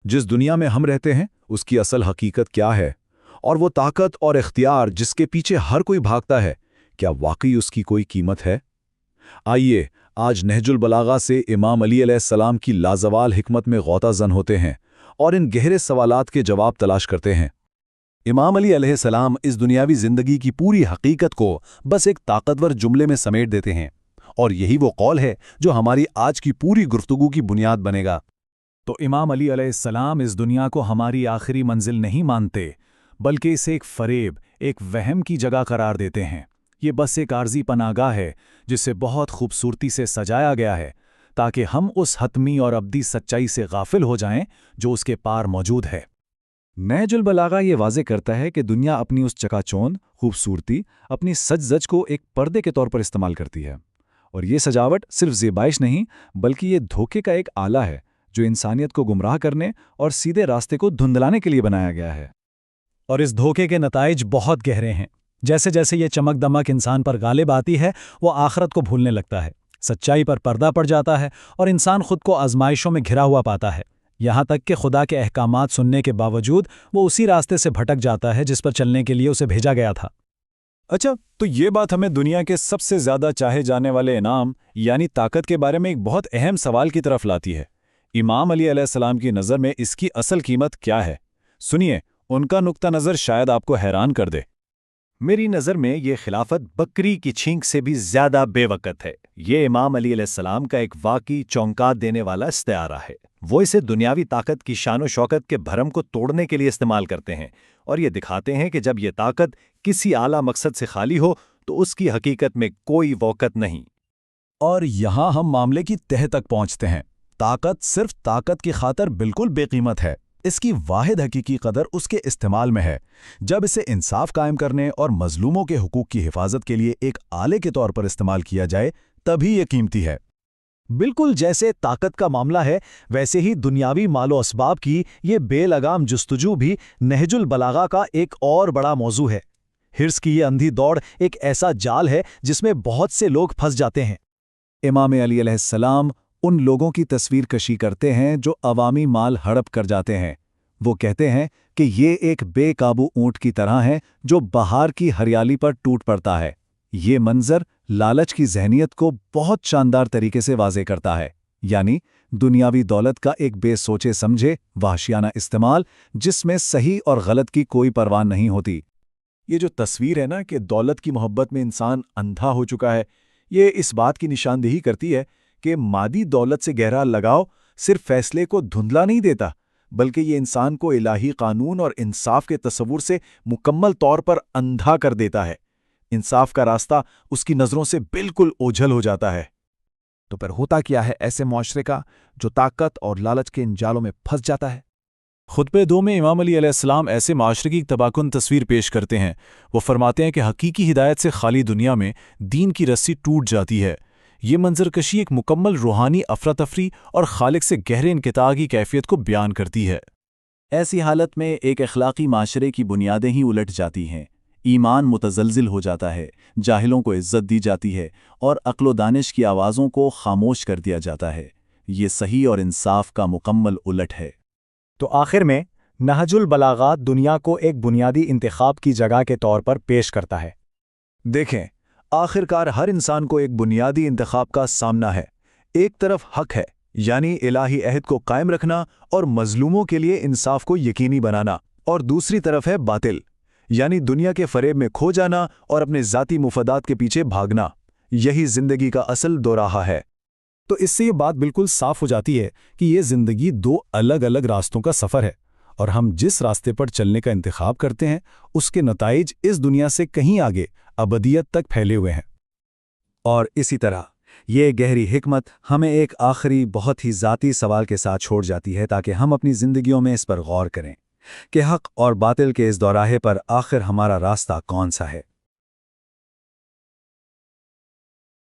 جس دنیا میں ہم رہتے ہیں اس کی اصل حقیقت کیا ہے؟ اور وہ طاقت اور اختیار جس کے پیچھے ہر کوئی بھاگتا ہے، کیا واقعی اس کی کوئی قیمت ہے؟ آئیے آج نہج البلاغہ سے امام علی علیہ السلام کی لازوال حکمت میں غوطہ زن ہوتے ہیں اور ان گہرے سوالات کے جواب تلاش کرتے ہیں۔ امام علی علیہ السلام اس دنیاوی زندگی کی پوری حقیقت کو بس ایک طاقتور جملے میں سمیٹ دیتے ہیں، اور یہی وہ قول ہے جو ہماری آج کی پوری گفتگو کی بنیاد بنے گا۔ تو امام علی علیہ السلام اس دنیا کو ہماری آخری منزل نہیں مانتے، بلکہ اسے ایک فریب، ایک وہم کی جگہ قرار دیتے ہیں۔ یہ بس ایک عارضی پناہگاہ ہے جسے بہت خوبصورتی سے سجایا گیا ہے تاکہ ہم اس حتمی اور ابدی سچائی سے غافل ہو جائیں جو اس کے پار موجود ہے۔ نہج البلاغہ یہ واضح کرتا ہے کہ دنیا اپنی اس چکا چوند خوبصورتی، اپنی سج زج کو ایک پردے کے طور پر استعمال کرتی ہے، اور یہ سجاوٹ صرف زیبائش نہیں بلکہ یہ دھوکے کا ایک آلہ ہے جو انسانیت کو گمراہ کرنے اور سیدھے راستے کو دھندلانے کے لیے بنایا گیا ہے۔ اور اس دھوکے کے نتائج بہت گہرے ہیں۔ جیسے جیسے یہ چمک دمک انسان پر غالب آتی ہے، وہ آخرت کو بھولنے لگتا ہے، سچائی پر پردہ پڑ جاتا ہے اور انسان خود کو آزمائشوں میں گھرا ہوا پاتا ہے، یہاں تک کہ خدا کے احکامات سننے کے باوجود وہ اسی راستے سے بھٹک جاتا ہے جس پر چلنے کے لیے اسے بھیجا گیا تھا۔ اچھا، تو یہ بات ہمیں دنیا کے سب سے زیادہ چاہے جانے والے انعام یعنی طاقت کے بارے میں ایک بہت اہم سوال کی طرف لاتی ہے۔ امام علی علیہ السلام کی نظر میں اس کی اصل قیمت کیا ہے؟ سنیے، ان کا نقطہ نظر شاید آپ کو حیران کر دے۔ میری نظر میں یہ خلافت بکری کی چھینک سے بھی زیادہ بے وقت ہے۔ یہ امام علی علیہ السلام کا ایک واقعی چونکا دینے والا استعارہ ہے۔ وہ اسے دنیاوی طاقت کی شان و شوکت کے بھرم کو توڑنے کے لیے استعمال کرتے ہیں، اور یہ دکھاتے ہیں کہ جب یہ طاقت کسی اعلیٰ مقصد سے خالی ہو تو اس کی حقیقت میں کوئی وقت نہیں۔ اور یہاں ہم معاملے کی تہہ تک پہنچتے ہیں۔ طاقت صرف طاقت کی خاطر بالکل بے قیمت ہے۔ اس کی واحد حقیقی قدر اس کے استعمال میں ہے۔ جب اسے انصاف قائم کرنے اور مظلوموں کے حقوق کی حفاظت کے لیے ایک آلے کے طور پر استعمال کیا جائے تبھی یہ قیمتی ہے۔ بالکل جیسے طاقت کا معاملہ ہے، ویسے ہی دنیاوی مال و اسباب کی یہ بے لگام جستجو بھی نہج البلاغہ کا ایک اور بڑا موضوع ہے۔ حرص کی یہ اندھی دوڑ ایک ایسا جال ہے جس میں بہت سے لوگ پھنس جاتے ہیں۔ امام علی علیہ السلام ان لوگوں کی تصویر کشی کرتے ہیں جو عوامی مال ہڑپ کر جاتے ہیں۔ وہ کہتے ہیں کہ یہ ایک بے قابو اونٹ کی طرح ہے جو بہار کی ہریالی پر ٹوٹ پڑتا ہے۔ یہ منظر لالچ کی ذہنیت کو بہت شاندار طریقے سے واضح کرتا ہے، یعنی دنیاوی دولت کا ایک بے سوچے سمجھے وحشیانہ استعمال جس میں صحیح اور غلط کی کوئی پرواہ نہیں ہوتی۔ یہ جو تصویر ہے نا کہ دولت کی محبت میں انسان اندھا ہو چکا ہے، یہ اس بات کی نشاندہی کرتی ہے کہ مادی دولت سے گہرا لگاؤ صرف فیصلے کو دھندلا نہیں دیتا، بلکہ یہ انسان کو الہی قانون اور انصاف کے تصور سے مکمل طور پر اندھا کر دیتا ہے۔ انصاف کا راستہ اس کی نظروں سے بالکل اوجھل ہو جاتا ہے۔ تو پھر ہوتا کیا ہے ایسے معاشرے کا جو طاقت اور لالچ کے ان جالوں میں پھنس جاتا ہے؟ خطبہ 2 میں امام علی علیہ السلام ایسے معاشرے کی ایک تباکن تصویر پیش کرتے ہیں۔ وہ فرماتے ہیں کہ حقیقی ہدایت سے خالی دنیا میں دین کی رسی ٹوٹ جاتی ہے۔ یہ منظر کشی ایک مکمل روحانی افراتفری اور خالق سے گہرے انقطاع کی کیفیت کو بیان کرتی ہے۔ ایسی حالت میں ایک اخلاقی معاشرے کی بنیادیں ہی الٹ جاتی ہیں، ایمان متزلزل ہو جاتا ہے، جاہلوں کو عزت دی جاتی ہے اور عقل و دانش کی آوازوں کو خاموش کر دیا جاتا ہے۔ یہ صحیح اور انصاف کا مکمل الٹ ہے۔ تو آخر میں نہج البلاغہ دنیا کو ایک بنیادی انتخاب کی جگہ کے طور پر پیش کرتا ہے۔ دیکھیں، آخرکار ہر انسان کو ایک بنیادی انتخاب کا سامنا ہے۔ ایک طرف حق ہے، یعنی الہی عہد کو قائم رکھنا اور مظلوموں کے لیے انصاف کو یقینی بنانا، اور دوسری طرف ہے باطل، یعنی دنیا کے فریب میں کھو جانا اور اپنے ذاتی مفادات کے پیچھے بھاگنا۔ یہی زندگی کا اصل دوراہا ہے۔ تو اس سے یہ بات بالکل صاف ہو جاتی ہے کہ یہ زندگی دو الگ الگ راستوں کا سفر ہے، اور ہم جس راستے پر چلنے کا انتخاب کرتے ہیں اس کے نتائج اس دنیا سے کہیں آگے ابدیت تک پھیلے ہوئے ہیں۔ اور اسی طرح یہ گہری حکمت ہمیں ایک آخری بہت ہی ذاتی سوال کے ساتھ چھوڑ جاتی ہے تاکہ ہم اپنی زندگیوں میں اس پر غور کریں کہ حق اور باطل کے اس دوراہے پر آخر ہمارا راستہ کون سا ہے۔